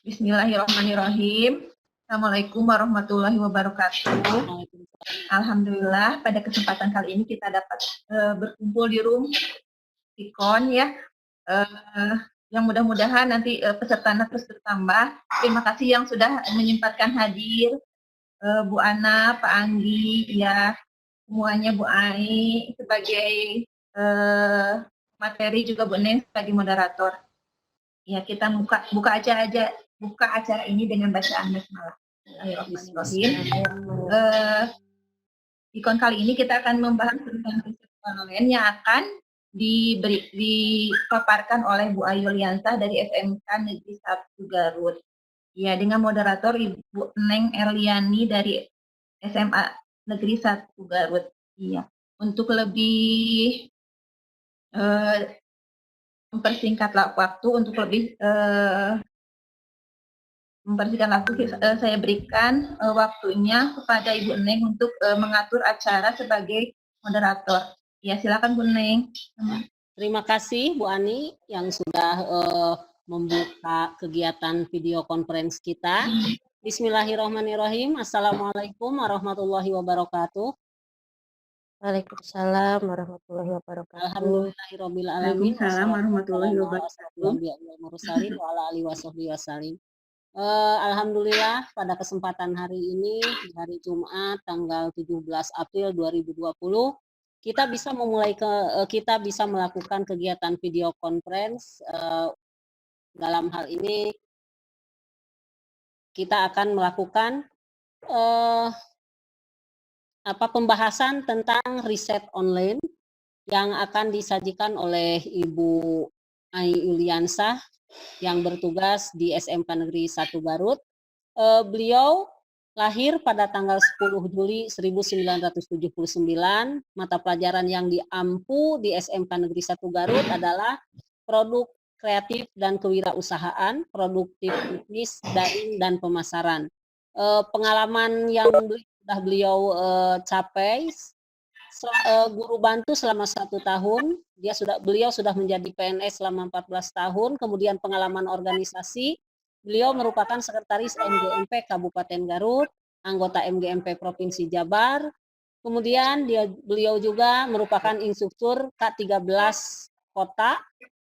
Bismillahirrahmanirrahim. Assalamualaikum warahmatullahi wabarakatuh. Alhamdulillah pada kesempatan kali ini kita dapat berkumpul di room Sikon ya. Yang mudah-mudahan nanti pesertanya terus bertambah. Terima kasih yang sudah menyempatkan hadir, Bu Ana, Pak Anggi, ya semuanya, Bu Ai sebagai materi, juga Bu Neng sebagai moderator. Ya, kita buka acara ini dengan bacaan basmalah. Bismillahirrahmanirrahim. Ikon kali ini kita akan membahas tentang riset online yang akan dipaparkan oleh Bu Ayu Liansah dari SMK Negeri 1 Garut. Ya, dengan moderator Ibu Neng Erliani dari SMA Negeri 1 Garut. Iya, untuk lebih mempersingkat waktu, untuk lebih mempersingkat waktu, saya berikan waktunya kepada Ibu Neng untuk mengatur acara sebagai moderator. Ya, silakan Bu Neng. Terima kasih Bu Ani yang sudah membuka kegiatan video conference kita. Bismillahirrahmanirrahim. Assalamualaikum warahmatullahi wabarakatuh. Waalaikumsalam warahmatullahi wabarakatuh. Alhamdulillahirabbil alamin. Warahmatullahi wabarakatuh. Alhamdulillah pada kesempatan hari ini, hari Jumat tanggal 17 April 2020, kita bisa melakukan kegiatan video conference. Dalam hal ini kita akan melakukan pembahasan tentang riset online yang akan disajikan oleh Ibu Ai Yuliansah yang bertugas di SMK Negeri 1 Garut. Beliau lahir pada tanggal 10 Juli 1979. Mata pelajaran yang diampu di SMK Negeri 1 Garut adalah produk kreatif dan kewirausahaan, produktif bisnis, daring, dan pemasaran. Pengalaman yang sudah beliau capai, guru bantu selama 1 tahun, beliau sudah menjadi PNS selama 14 tahun, kemudian pengalaman organisasi, beliau merupakan sekretaris MGMP Kabupaten Garut, anggota MGMP Provinsi Jabar, kemudian beliau juga merupakan instruktur K13 Kota,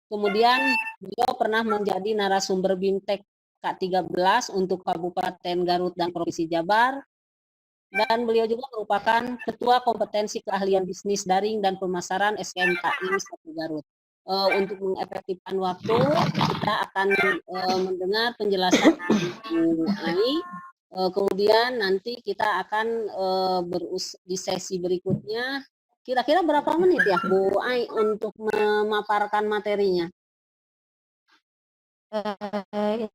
kemudian beliau pernah menjadi narasumber BIMTEK K13 untuk Kabupaten Garut dan Provinsi Jabar, dan beliau juga merupakan Ketua Kompetensi Keahlian Bisnis Daring dan Pemasaran SMKI 1 Garut. Untuk mengefektifkan waktu, kita akan mendengar penjelasan Bu Ai. Kemudian nanti kita akan di sesi berikutnya. Kira-kira berapa menit ya Bu Ai untuk memaparkan materinya?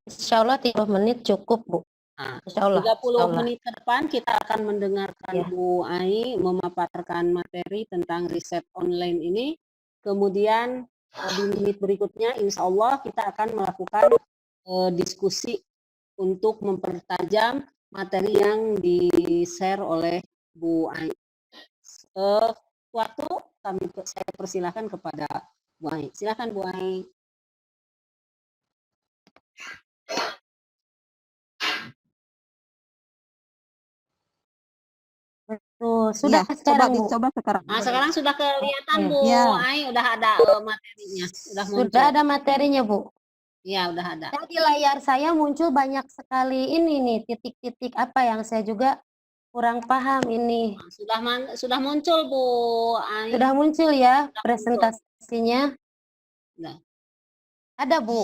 Insya Allah 30 menit cukup, Bu. Insya Allah, 30 menit ke depan kita akan mendengarkan Bu Ai memaparkan materi tentang riset online ini. Kemudian di menit berikutnya insya Allah kita akan melakukan diskusi untuk mempertajam materi yang di-share oleh Bu Ai. Waktu saya persilahkan kepada Bu Ai. Silakan Bu Ai. Tuh, sudah ya, sekarang, coba sekarang. Sekarang sudah kelihatan Bu Ai, udah ada materinya, sudah ada materinya, Bu. Iya, udah ada. Di layar saya muncul banyak sekali ini nih, titik-titik apa yang saya juga kurang paham ini. Sudah muncul Bu Ai. Sudah muncul ya presentasinya? Sudah. Ada, Bu?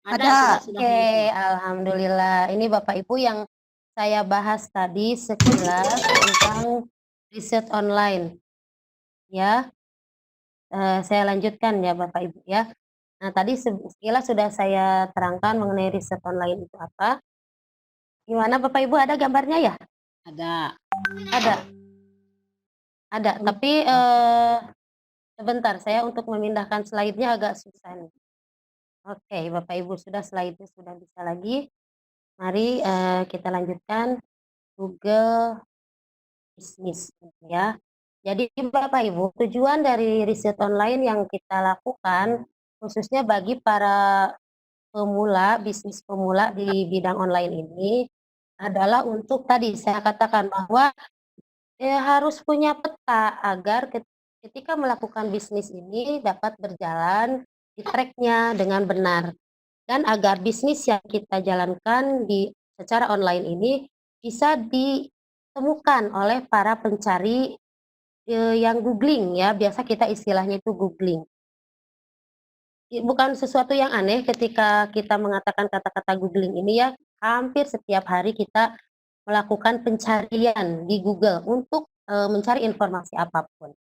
Ada. Oke, alhamdulillah. Ini Bapak Ibu yang saya bahas tadi sekilas tentang riset online. Ya, saya lanjutkan ya Bapak Ibu ya. Nah, tadi sekilas sudah saya terangkan mengenai riset online itu apa. Gimana Bapak Ibu, ada gambarnya ya? Ada. Ada, tapi sebentar, saya untuk memindahkan slide-nya agak susah nih. Oke, Bapak Ibu sudah slide-nya sudah bisa lagi. Mari kita lanjutkan Google Bisnis ya. Jadi Bapak Ibu, tujuan dari riset online yang kita lakukan khususnya bagi para pemula, bisnis pemula di bidang online ini adalah untuk tadi saya katakan bahwa harus punya peta agar ketika melakukan bisnis ini dapat berjalan di tracknya dengan benar. Dan agar bisnis yang kita jalankan secara online ini bisa ditemukan oleh para pencari yang googling ya, biasa kita istilahnya itu googling. Bukan sesuatu yang aneh ketika kita mengatakan kata-kata googling ini ya, hampir setiap hari kita melakukan pencarian di Google untuk mencari informasi apapun.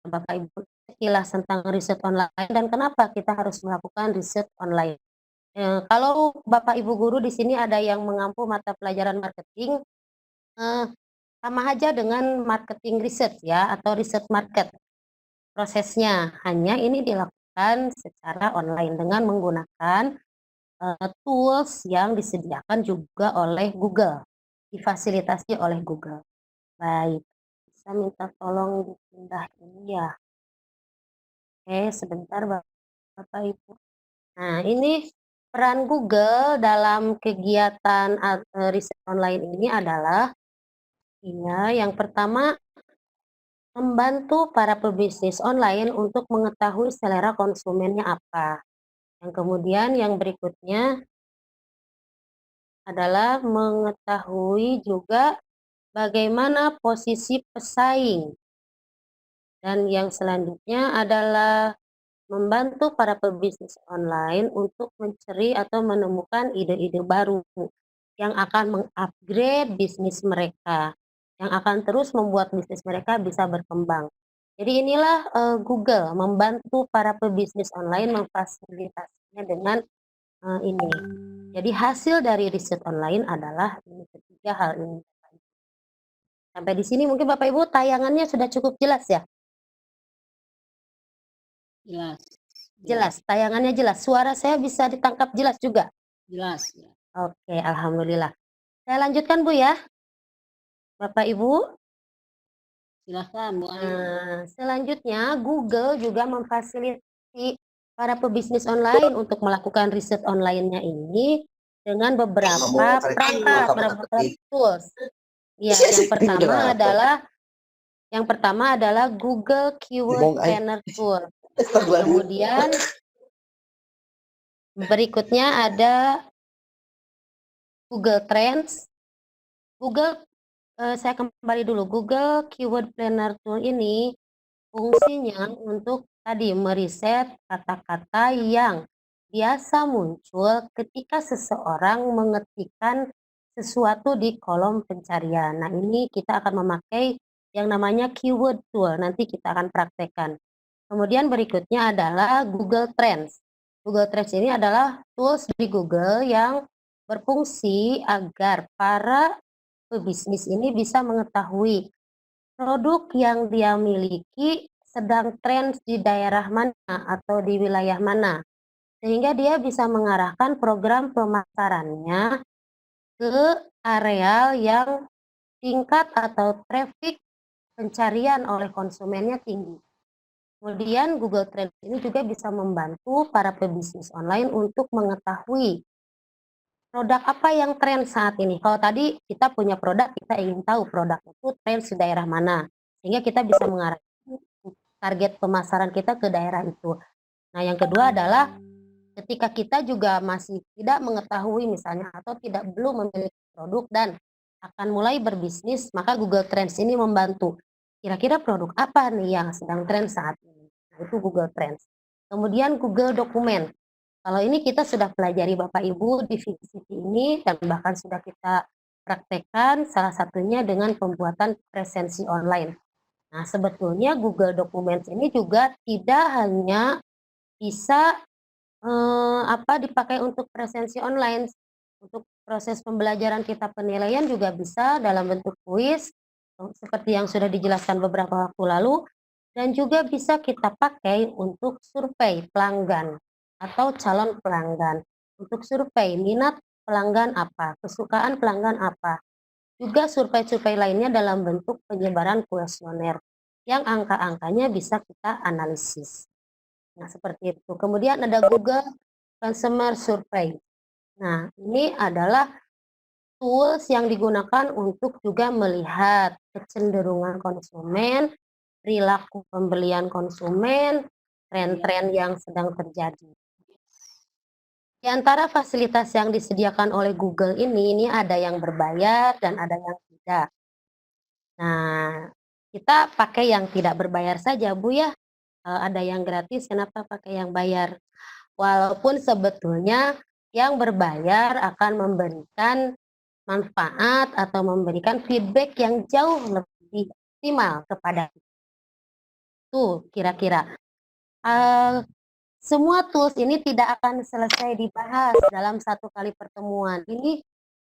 Bapak Ibu, sekilas tentang riset online dan kenapa kita harus melakukan riset online. Kalau Bapak Ibu guru di sini ada yang mengampu mata pelajaran marketing, sama aja dengan marketing research ya, atau riset market. Prosesnya hanya ini dilakukan secara online dengan menggunakan tools yang disediakan juga oleh Google, difasilitasi oleh Google. Baik, bisa minta tolong dipindah ini ya. Oke, sebentar Bapak Ibu. Nah, ini peran Google dalam kegiatan riset online ini adalah yang pertama membantu para pebisnis online untuk mengetahui selera konsumennya apa. Yang kemudian yang berikutnya adalah mengetahui juga bagaimana posisi pesaing. Dan yang selanjutnya adalah membantu para pebisnis online untuk mencari atau menemukan ide-ide baru yang akan mengupgrade bisnis mereka, yang akan terus membuat bisnis mereka bisa berkembang. Jadi inilah Google membantu para pebisnis online memfasilitasinya dengan ini. Jadi hasil dari riset online adalah ini ketiga hal ini. Sampai di sini mungkin Bapak Ibu tayangannya sudah cukup jelas ya? Jelas. Jelas, tayangannya jelas. Suara saya bisa ditangkap jelas juga? Jelas. Oke, alhamdulillah. Saya lanjutkan Bu ya. Bapak Ibu. Silahkan Bu Ayu. Selanjutnya Google juga memfasilitasi para pebisnis online untuk melakukan riset online-nya ini dengan beberapa perangkat, beberapa tools. Ya, yang pertama adalah Google Keyword Planner Tool. Kemudian berikutnya ada Google Trends. Saya kembali dulu. Google Keyword Planner Tool ini fungsinya untuk tadi meriset kata-kata yang biasa muncul ketika seseorang mengetikkan sesuatu di kolom pencarian. Nah, ini kita akan memakai yang namanya keyword tool. Nanti kita akan praktekkan. Kemudian berikutnya adalah Google Trends. Google Trends ini adalah tools di Google yang berfungsi agar para pebisnis ini bisa mengetahui produk yang dia miliki sedang tren di daerah mana atau di wilayah mana, sehingga dia bisa mengarahkan program pemasarannya ke areal yang tingkat atau traffic pencarian oleh konsumennya tinggi. Kemudian Google Trends ini juga bisa membantu para pebisnis online untuk mengetahui produk apa yang tren saat ini. Kalau tadi kita punya produk, kita ingin tahu produk itu tren di daerah mana, sehingga kita bisa mengarahkan target pemasaran kita ke daerah itu. Nah, yang kedua adalah ketika kita juga masih tidak mengetahui misalnya atau belum memiliki produk dan akan mulai berbisnis, maka Google Trends ini membantu. Kira-kira produk apa nih yang sedang tren saat ini? Nah, itu Google Trends. Kemudian Google Dokumen. Kalau ini kita sudah pelajari Bapak Ibu di VCT ini dan bahkan sudah kita praktekkan salah satunya dengan pembuatan presensi online. Nah, sebetulnya Google Documents ini juga tidak hanya bisa dipakai untuk presensi online. Untuk proses pembelajaran kita penilaian juga bisa dalam bentuk kuis seperti yang sudah dijelaskan beberapa waktu lalu dan juga bisa kita pakai untuk survei pelanggan atau calon pelanggan. Untuk survei minat pelanggan apa, kesukaan pelanggan apa. Juga survei-survei lainnya dalam bentuk penyebaran kuesioner yang angka-angkanya bisa kita analisis. Nah, seperti itu. Kemudian ada Google Consumer Survey. Nah, ini adalah tools yang digunakan untuk juga melihat kecenderungan konsumen, perilaku pembelian konsumen, tren-tren yang sedang terjadi. Di antara fasilitas yang disediakan oleh Google ini ada yang berbayar dan ada yang tidak. Nah, kita pakai yang tidak berbayar saja, Bu ya. Ada yang gratis, kenapa pakai yang bayar? Walaupun sebetulnya yang berbayar akan memberikan manfaat atau memberikan feedback yang jauh lebih optimal kepada itu kira-kira. Semua tools ini tidak akan selesai dibahas dalam satu kali pertemuan. Ini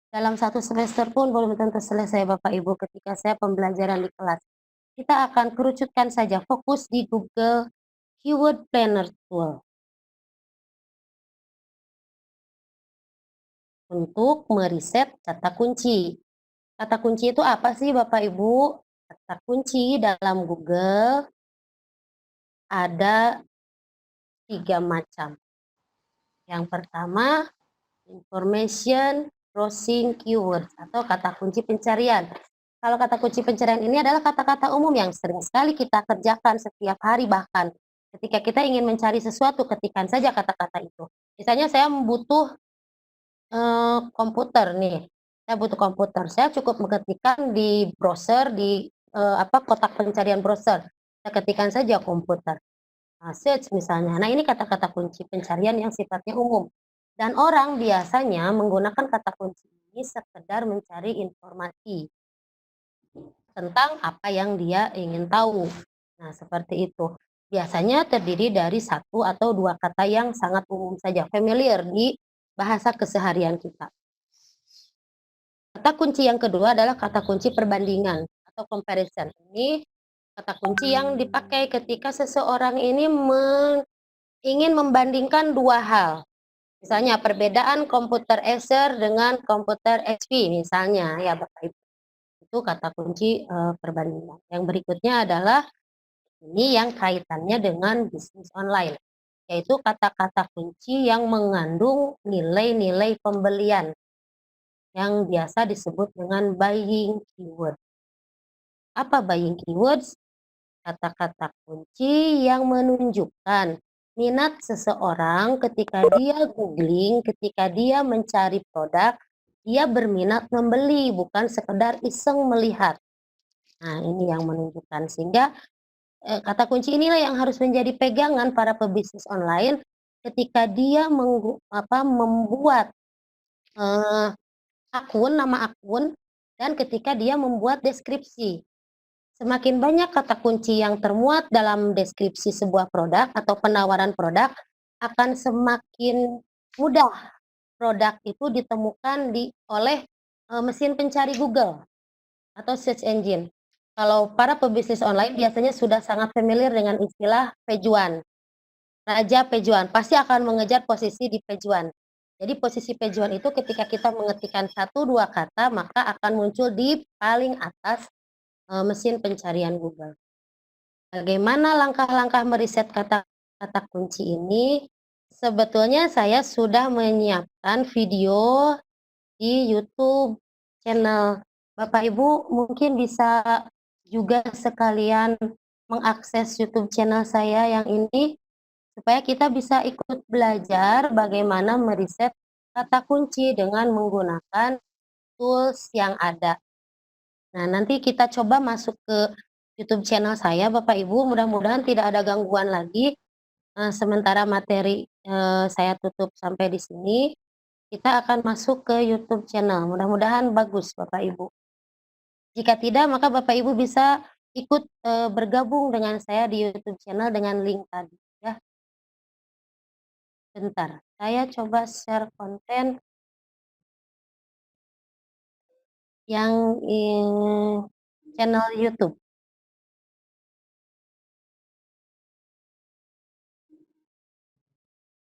dalam satu semester pun belum tentu selesai Bapak Ibu ketika saya pembelajaran di kelas. Kita akan kerucutkan saja fokus di Google Keyword Planner Tool untuk meriset kata kunci. Kata kunci itu apa sih Bapak Ibu? Kata kunci dalam Google ada 3 macam. Yang pertama, information browsing keywords atau kata kunci pencarian. Kalau kata kunci pencarian ini adalah kata-kata umum yang sering sekali kita kerjakan setiap hari, bahkan ketika kita ingin mencari sesuatu, ketikkan saja kata-kata itu. Misalnya saya butuh komputer nih, saya butuh komputer, saya cukup mengetikkan di browser, di kotak pencarian browser, saya ketikkan saja komputer. Search misalnya. Nah, ini kata-kata kunci pencarian yang sifatnya umum. Dan orang biasanya menggunakan kata kunci ini sekedar mencari informasi tentang apa yang dia ingin tahu. Nah, seperti itu. Biasanya terdiri dari 1 atau 2 kata yang sangat umum saja, familiar di bahasa keseharian kita. Kata kunci yang kedua adalah kata kunci perbandingan atau comparison. Ini kata kunci yang dipakai ketika seseorang ini ingin membandingkan 2 hal. Misalnya perbedaan komputer Acer dengan komputer HP misalnya ya Bapak Ibu. Itu kata kunci perbandingan. Yang berikutnya adalah ini yang kaitannya dengan bisnis online, yaitu kata-kata kunci yang mengandung nilai-nilai pembelian yang biasa disebut dengan buying keyword. Apa buying keywords? Kata-kata kunci yang menunjukkan minat seseorang ketika dia googling, ketika dia mencari produk, dia berminat membeli, bukan sekedar iseng melihat. Nah, ini yang menunjukkan. Sehingga kata kunci inilah yang harus menjadi pegangan para pebisnis online ketika dia membuat nama akun, dan ketika dia membuat deskripsi. Semakin banyak kata kunci yang termuat dalam deskripsi sebuah produk atau penawaran produk, akan semakin mudah produk itu ditemukan oleh mesin pencari Google atau search engine. Kalau para pebisnis online biasanya sudah sangat familiar dengan istilah page one. Raja page one pasti akan mengejar posisi di page one. Jadi posisi page one itu ketika kita mengetikkan 1-2 kata, maka akan muncul di paling atas mesin pencarian Google. Bagaimana langkah-langkah meriset kata-kata kunci ini? Sebetulnya saya sudah menyiapkan video di YouTube channel. Bapak Ibu mungkin bisa juga sekalian mengakses YouTube channel saya yang ini supaya kita bisa ikut belajar bagaimana meriset kata kunci dengan menggunakan tools yang ada. Nah, nanti kita coba masuk ke YouTube channel saya, Bapak Ibu. Mudah-mudahan tidak ada gangguan lagi. Sementara materi saya tutup sampai di sini, kita akan masuk ke YouTube channel. Mudah-mudahan bagus, Bapak Ibu. Jika tidak, maka Bapak Ibu bisa ikut bergabung dengan saya di YouTube channel dengan link tadi. Ya. Bentar, saya coba share konten yang channel YouTube.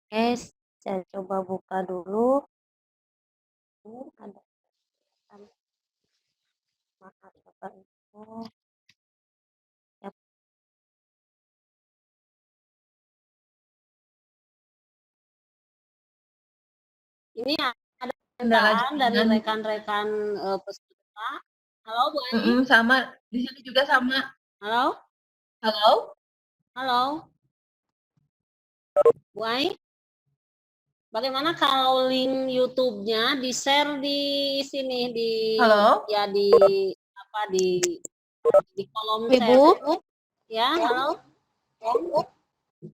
Oke, saya coba buka dulu. Ini ada maaf Bapak Ibu. Ini ada Kendala pertanyaan dari jaringan. rekan-rekan peserta. Halo Bu Ani. Sama, di sini juga sama. Halo, Halo? halo, Bu Ai. Bagaimana kalau link YouTube-nya di-share di sini Halo? ya di kolom Ibu, chat ya. Halo.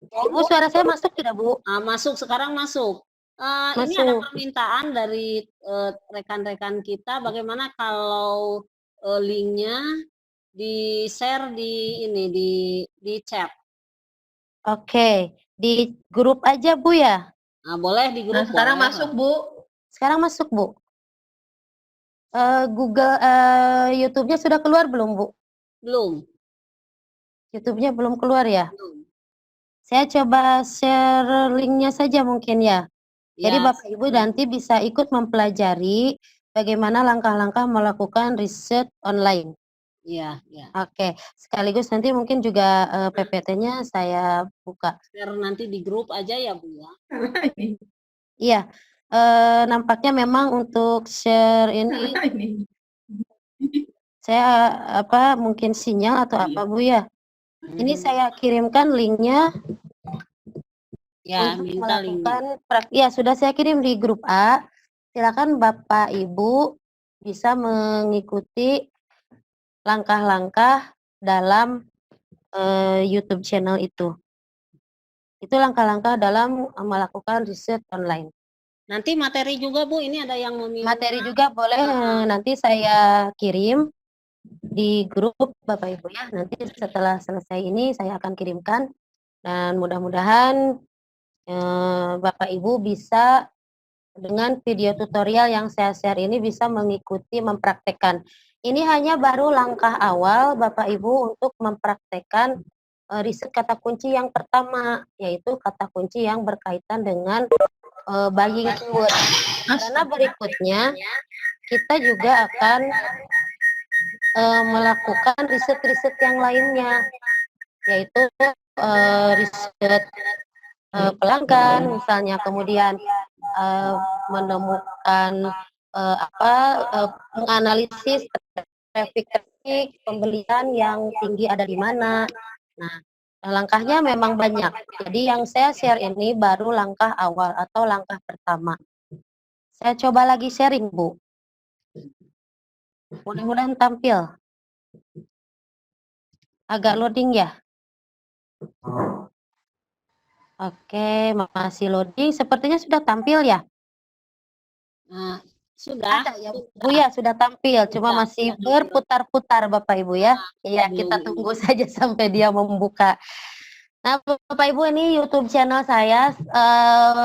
Ibu suara saya masuk tidak, Bu? Masuk sekarang masuk. Ini ada Masuk. permintaan dari rekan-rekan kita bagaimana kalau linknya di-share di ini di chat. Oke, di grup aja, Bu ya? Nah, boleh di Nah, grup sekarang boleh. masuk, Bu. Sekarang masuk, Bu. Google, YouTube-nya sudah keluar belum, Bu? Belum. YouTube-nya belum keluar ya? Belum. Saya coba share linknya saja mungkin ya. Jadi Ya, Bapak Ibu nanti bisa ikut mempelajari bagaimana langkah-langkah melakukan riset online. iya, iya. Oke, sekaligus nanti mungkin juga PPT-nya saya buka. Share nanti di grup aja ya, Bu ya. Iya, nampaknya memang untuk share ini saya mungkin sinyal atau apa Bu ya. Ini saya kirimkan linknya Ya, untuk minta link. melakukan ya sudah saya kirim di grup A. Silakan Bapak Ibu bisa mengikuti langkah-langkah dalam YouTube channel itu. Itu langkah-langkah dalam melakukan riset online. Nanti materi juga Bu, ini ada yang meminta. Materi juga boleh nanti saya kirim di grup Bapak Ibu ya. Nanti setelah selesai ini saya akan kirimkan dan mudah-mudahan Bapak Ibu bisa dengan video tutorial yang saya share ini bisa mengikuti mempraktekkan. Ini hanya baru langkah awal Bapak Ibu untuk mempraktekkan riset kata kunci yang pertama, yaitu kata kunci yang berkaitan dengan buying keyword. Karena berikutnya kita juga akan melakukan riset-riset yang lainnya, yaitu riset pelanggan misalnya, kemudian menemukan menganalisis traffic pembelian yang tinggi ada di mana. Nah, langkahnya memang banyak. Jadi yang saya share ini baru langkah awal atau langkah pertama. Saya coba lagi sharing, Bu. Mudah-mudahan tampil. Agak loading ya. Oke, masih loading. Sepertinya sudah tampil ya? Nah, sudah. Ada ya, Bu ya, sudah tampil. Cuma Sudah, masih sudah. berputar-putar Bapak Ibu ya. Iya, kita belum tunggu saja sampai dia membuka. Nah, Bapak Ibu, ini YouTube channel saya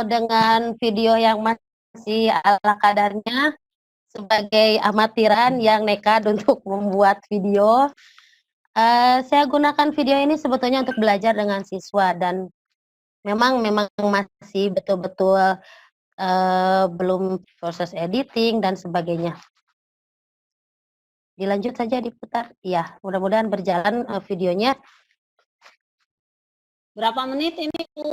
dengan video yang masih ala kadarnya sebagai amatiran yang nekat untuk membuat video. Saya gunakan video ini sebetulnya untuk belajar dengan siswa dan memang masih betul-betul belum proses editing dan sebagainya. Dilanjut saja diputar. Ya, mudah-mudahan berjalan videonya. Berapa menit ini Bu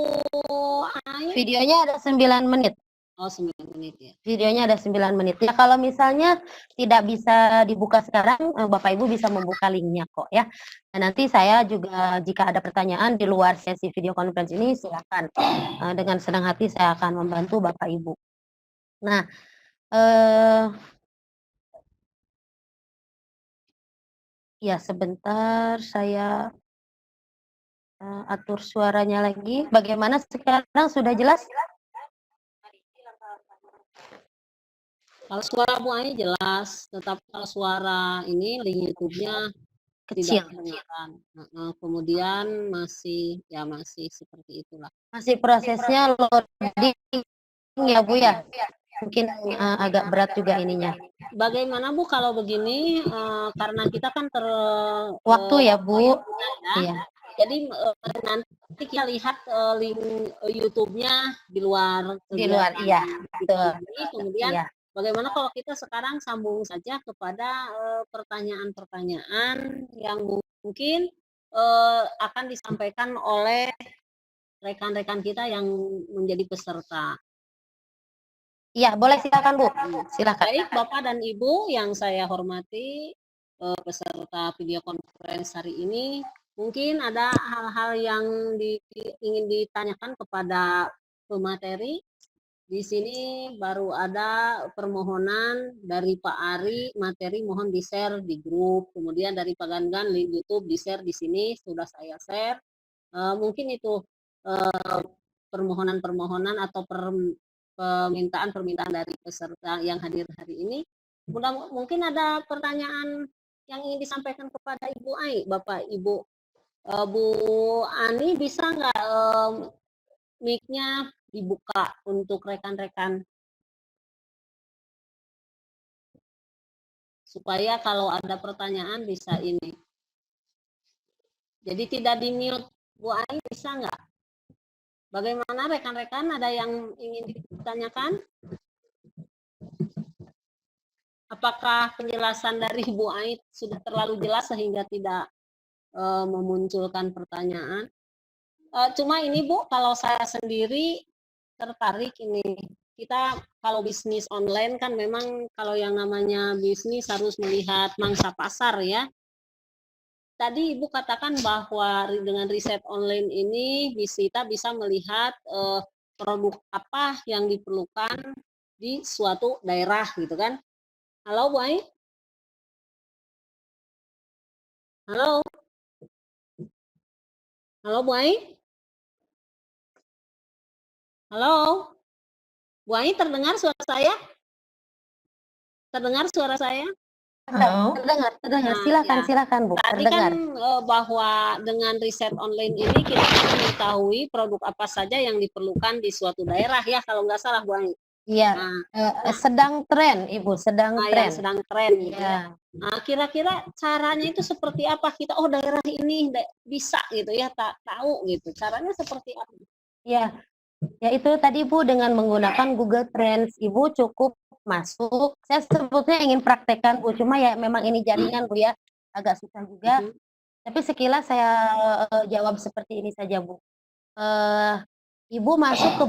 Ai? Videonya ada 9 menit. Oh, 9 menit ya. Videonya ada 9 menit. Ya, kalau misalnya tidak bisa dibuka sekarang, Bapak Ibu bisa membuka linknya kok ya. Dan nanti saya juga jika ada pertanyaan di luar sesi video conference ini, silakan. Dengan senang hati saya akan membantu Bapak Ibu. Nah, ya sebentar saya atur suaranya lagi. Bagaimana sekarang, sudah jelas? Kalau suara Bu Ai jelas, tetapi kalau suara ini link YouTube-nya Kecil. tidak kedengaran. Kemudian masih seperti itulah. Masih prosesnya loading ya Bu ya. Mungkin agak berat juga ininya. Bagaimana Bu kalau begini, karena kita kan waktu ya Bu. Ya. Iya. Jadi nanti kita lihat link YouTube-nya di luar. Di luar, iya. Betul. Kemudian iya. bagaimana kalau kita sekarang sambung saja kepada pertanyaan-pertanyaan yang mungkin akan disampaikan oleh rekan-rekan kita yang menjadi peserta. Iya, boleh silakan Bu. Silakan. Baik, Bapak dan Ibu yang saya hormati, peserta video conference hari ini, mungkin ada hal-hal yang ingin ditanyakan kepada pemateri. Di sini baru ada permohonan dari Pak Ari, materi mohon di-share di grup. Kemudian dari Pak Gangan, link YouTube di-share di sini, sudah saya share. Mungkin itu permohonan-permohonan atau permintaan dari peserta yang hadir hari ini. Mungkin ada pertanyaan yang ingin disampaikan kepada Ibu Ai, Bapak Ibu. Bu Ani bisa nggak mic-nya dibuka untuk rekan-rekan supaya kalau ada pertanyaan bisa ini. Jadi tidak di mute. Bu Ai bisa nggak? Bagaimana rekan-rekan, ada yang ingin ditanyakan? Apakah penjelasan dari Bu Ai sudah terlalu jelas sehingga tidak memunculkan pertanyaan? Cuma ini Bu, kalau saya sendiri tertarik ini, kita kalau bisnis online kan memang kalau yang namanya bisnis harus melihat mangsa pasar ya. Tadi Ibu katakan bahwa dengan riset online ini kita bisa melihat produk apa yang diperlukan di suatu daerah gitu kan. Halo Bu Ai? Halo? Halo Bu Ai? Halo? Bu Ai terdengar suara saya? Terdengar suara saya? Halo. Terdengar. Nah, Silakan, ya. silakan Bu. Tadi Terdengar. kan bahwa dengan riset online ini kita bisa mengetahui produk apa saja yang diperlukan di suatu daerah ya, kalau nggak salah Bu Ai. Iya, Nah, sedang tren, Ibu, sedang yang tren. sedang tren gitu Ya. ya. Nah, kira-kira caranya itu seperti apa? Kita daerah ini bisa gitu ya, tak tahu gitu. Caranya seperti apa? Ya, ya itu tadi Bu dengan menggunakan Google Trends, Ibu cukup masuk. Saya sebetulnya ingin praktekkan Bu, cuma ya memang ini jaringan Bu ya, agak susah juga. Tapi sekilas saya jawab seperti ini saja Bu. Ibu masuk ke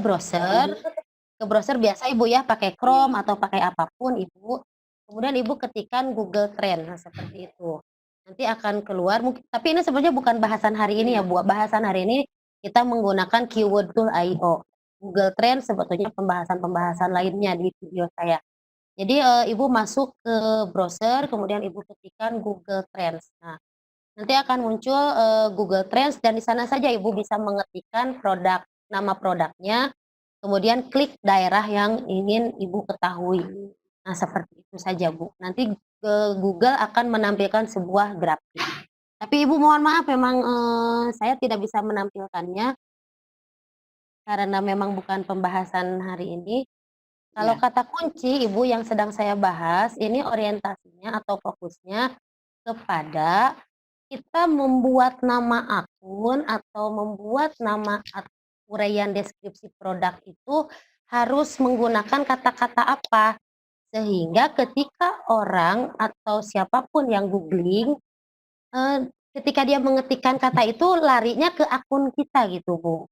browser biasa Ibu ya, pakai Chrome atau pakai apapun Ibu. Kemudian Ibu ketikkan Google Trend, nah, seperti itu. Nanti akan keluar, mungkin, tapi ini sebenarnya bukan bahasan hari ini ya Bu. Bahasan hari ini kita menggunakan keyword tool IO. Google Trend sebetulnya pembahasan-pembahasan lainnya di video saya. Jadi Ibu masuk ke browser, kemudian Ibu ketikkan Google Trends. Nah, nanti akan muncul Google Trends dan di sana saja Ibu bisa mengetikkan nama produknya, kemudian klik daerah yang ingin Ibu ketahui. Nah, seperti itu saja Bu. Nanti Google akan menampilkan sebuah grafik. Tapi Ibu mohon maaf memang saya tidak bisa menampilkannya karena memang bukan pembahasan hari ini. Kalau kata kunci Ibu yang sedang saya bahas, ini orientasinya atau fokusnya kepada kita membuat nama akun atau membuat nama uraian deskripsi produk itu harus menggunakan kata-kata apa, sehingga ketika orang atau siapapun yang googling, ketika dia mengetikkan kata itu larinya ke akun kita gitu Bu.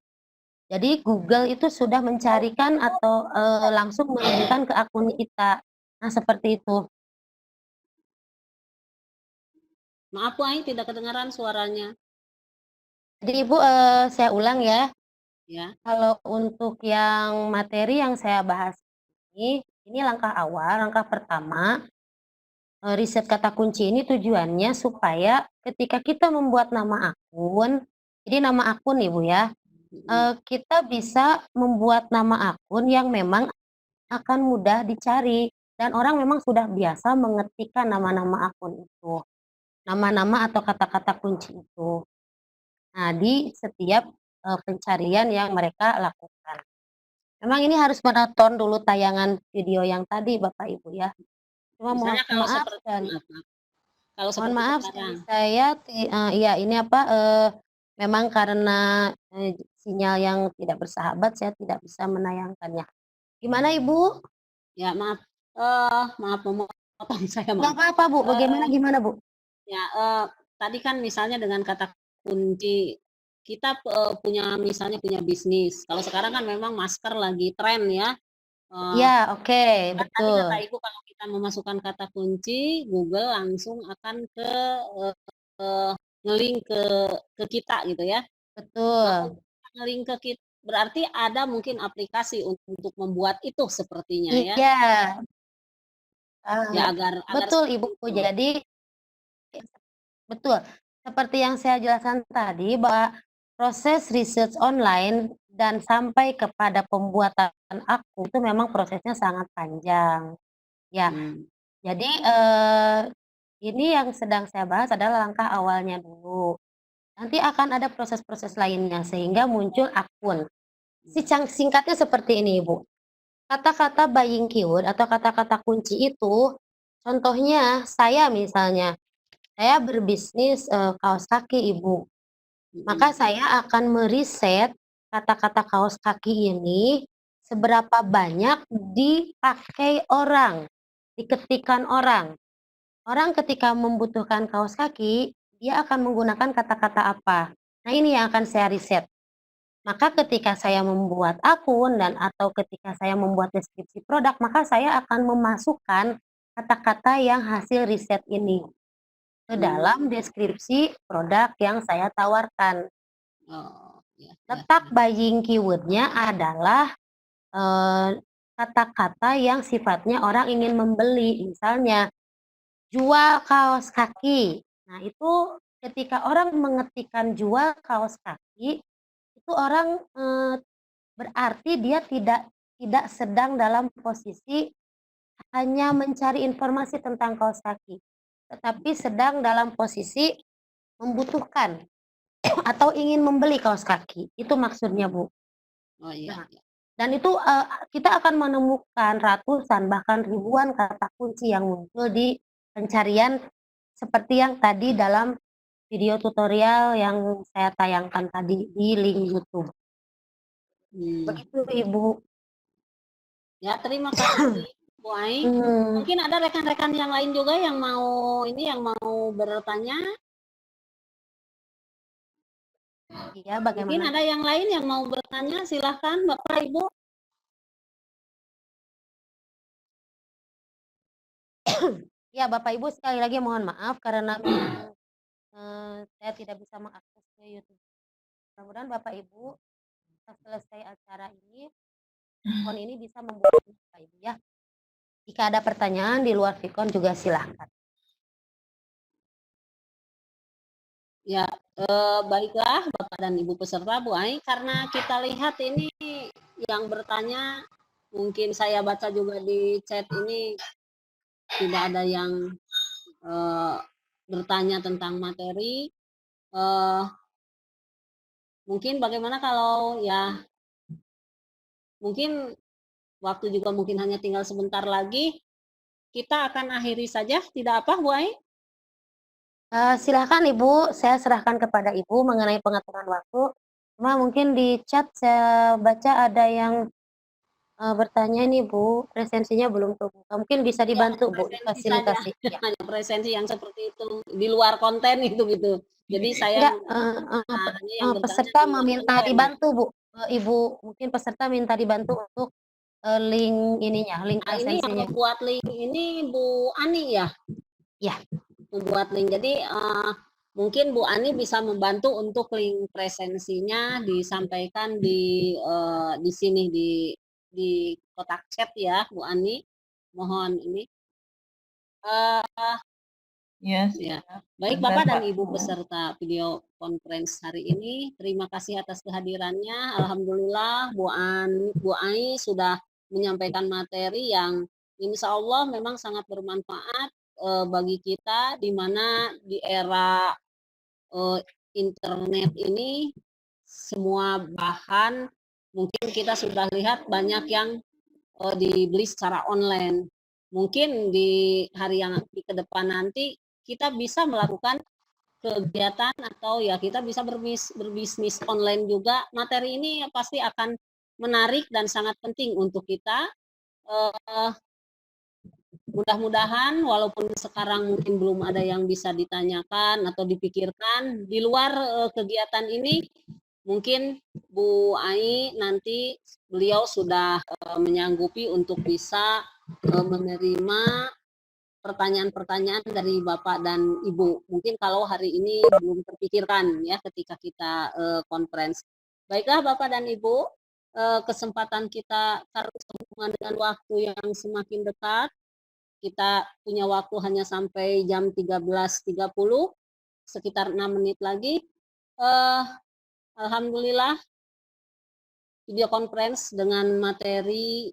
Jadi Google itu sudah mencarikan atau langsung mengirimkan ke akun kita. Nah, seperti itu. Maaf Bu Ai, tidak kedengaran suaranya. Jadi Ibu, saya ulang ya. Ya. Kalau untuk yang materi yang saya bahas ini langkah awal, langkah pertama, riset kata kunci ini tujuannya supaya ketika kita membuat nama akun, jadi nama akun Ibu ya, kita bisa membuat nama akun yang memang akan mudah dicari dan orang memang sudah biasa mengetikkan nama-nama akun itu, nama-nama atau kata-kata kunci itu. Nah, di setiap pencarian yang mereka lakukan. Memang ini harus menonton dulu tayangan video yang tadi Bapak Ibu ya. Cuma mohon Misalnya kalau maaf seperti dan kalau mohon seperti maaf sekarang. dari saya iya ini apa memang karena sinyal yang tidak bersahabat saya tidak bisa menayangkannya. Gimana Ibu? Ya, maaf. Maaf memotong saya, Nggak maaf. apa-apa Bu, bagaimana gimana Bu? Ya, tadi kan misalnya dengan kata kunci kita misalnya punya bisnis. Kalau sekarang kan memang masker lagi tren ya. Ya, oke, Kan tadi kata betul. Ibu kalau kita memasukkan kata kunci, Google langsung akan nge-link ke kita gitu ya. Nah, Betul. untuk nge-link ke kita berarti ada mungkin aplikasi untuk membuat itu sepertinya ya. Iya, Ya agar betul seperti Ibu. itu. Jadi betul. Seperti yang saya jelaskan tadi bahwa proses research online dan sampai kepada pembuatan akun itu memang prosesnya sangat panjang. Ya, Hmm. jadi ini yang sedang saya bahas adalah langkah awalnya dulu. Nanti akan ada proses-proses lainnya sehingga muncul akun. Singkatnya seperti ini, Ibu. Kata-kata buying keyword atau kata-kata kunci itu, contohnya saya misalnya, saya berbisnis kaos kaki, Ibu. Maka saya akan meriset kata-kata kaos kaki ini seberapa banyak dipakai orang, diketikkan orang. Orang ketika membutuhkan kaos kaki, dia akan menggunakan kata-kata apa? Nah, ini yang akan saya riset. Maka ketika saya membuat akun dan atau ketika saya membuat deskripsi produk, maka saya akan memasukkan kata-kata yang hasil riset ini ke dalam deskripsi produk yang saya tawarkan. Oh, ya, Letak buying keywordnya adalah kata-kata yang sifatnya orang ingin membeli. Misalnya, jual kaos kaki. Nah, itu ketika orang mengetikkan jual kaos kaki, itu orang berarti dia tidak sedang dalam posisi hanya mencari informasi tentang kaos kaki, tetapi sedang dalam posisi membutuhkan atau ingin membeli kaos kaki. Itu maksudnya, Bu. Oh iya, Nah, iya. dan itu kita akan menemukan ratusan bahkan ribuan kata kunci yang muncul di pencarian seperti yang tadi dalam video tutorial yang saya tayangkan tadi di link YouTube. Begitu, Ibu. Ya, terima kasih Bu Ai. Hmm, Mungkin ada rekan-rekan yang lain juga yang mau bertanya. iya, Mungkin bagaimana? ada yang lain yang mau bertanya, silahkan Bapak Ibu. Ya, Bapak Ibu sekali lagi mohon maaf karena memang saya tidak bisa mengakses ke YouTube. Mudah-mudahan Bapak Ibu setelah selesai acara ini, Vicon ini bisa membuat Bapak Ibu ya. Jika ada pertanyaan di luar Vicon juga silahkan. Ya, baiklah Bapak dan Ibu peserta Bu Ai, karena kita lihat ini yang bertanya, mungkin saya baca juga di chat ini tidak ada yang bertanya tentang materi. Mungkin bagaimana kalau ya mungkin waktu juga mungkin hanya tinggal sebentar lagi, kita akan akhiri saja, tidak apa Bu Ai? Silahkan Ibu, saya serahkan kepada Ibu mengenai pengaturan waktu. Cuma mungkin di chat saya baca ada yang bertanya nih Bu, presensinya belum terbuka. Mungkin bisa Ya, dibantu Bu, presensi saja, difasilitasi. Ya. hanya presensi yang seperti itu, di luar konten itu gitu. Jadi saya Enggak, hanya yang bertanya peserta di luar meminta konten. dibantu Bu. Ibu, mungkin peserta minta dibantu untuk link ininya, link Nah, ini yang presensinya. membuat link ini Bu Ani ya? Ya. Membuat link. Jadi mungkin Bu Ani bisa membantu untuk link presensinya disampaikan di sini di kotak chat ya Bu Ani. Mohon ini. Yes. Ya. Baik Bapak dan Ibu peserta video conference hari ini, terima kasih atas kehadirannya. Alhamdulillah Bu Ai sudah menyampaikan materi yang insya Allah memang sangat bermanfaat bagi kita di mana di era internet ini semua bahan mungkin kita sudah lihat banyak yang dibeli secara online. Mungkin di hari yang ke depan nanti kita bisa melakukan kegiatan atau ya kita bisa berbisnis online juga. Materi ini pasti akan menarik dan sangat penting untuk kita. Mudah-mudahan walaupun sekarang mungkin belum ada yang bisa ditanyakan atau dipikirkan di luar kegiatan ini, Mungkin Bu Ai nanti beliau sudah menyanggupi untuk bisa menerima pertanyaan-pertanyaan dari Bapak dan Ibu. Mungkin kalau hari ini belum terpikirkan ya ketika kita conference. Baiklah Bapak dan Ibu, kesempatan kita karena sehubungan dengan waktu yang semakin dekat, kita punya waktu hanya sampai jam 13.30, sekitar 6 menit lagi. Alhamdulillah video conference dengan materi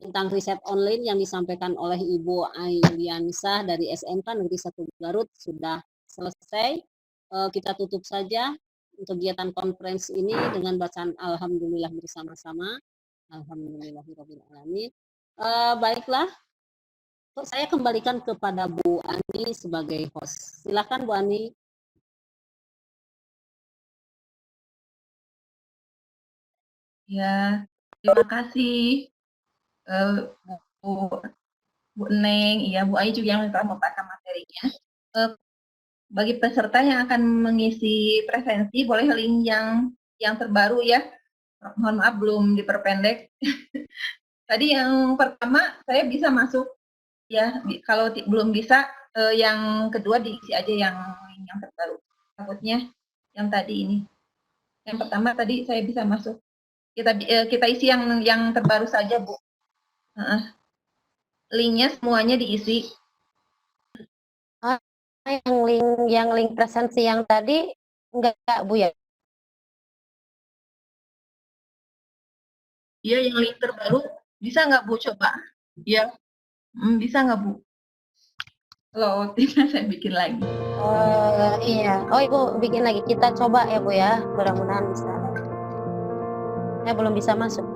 tentang riset online yang disampaikan oleh Ibu Ai Yuliansah dari SMK Negeri 1 Garut sudah selesai. Kita tutup saja kegiatan conference ini dengan bacaan Alhamdulillah bersama-sama. Alhamdulillahirabbil alamin. Baiklah, saya kembalikan kepada Bu Ani sebagai host. Silakan Bu Ani. Ya, terima kasih Bu Neng, iya Bu Ai juga yang telah membaca materinya. Bagi peserta yang akan mengisi presensi, boleh link yang terbaru ya. Mohon maaf belum diperpendek. Tadi yang pertama saya bisa masuk ya, kalau belum bisa yang kedua diisi aja yang terbaru. Takutnya yang tadi ini. Yang pertama tadi saya bisa masuk. Kita isi yang terbaru saja, Bu. Linknya semuanya diisi. Yang link presensi yang tadi enggak Bu ya? Iya, yang link terbaru bisa nggak Bu coba? Ya, bisa nggak Bu? Kalau tidak saya bikin lagi. Iya. Oh Ibu bikin lagi. Kita coba ya Bu ya. Mudah-mudahan bisa. Saya belum bisa masuk.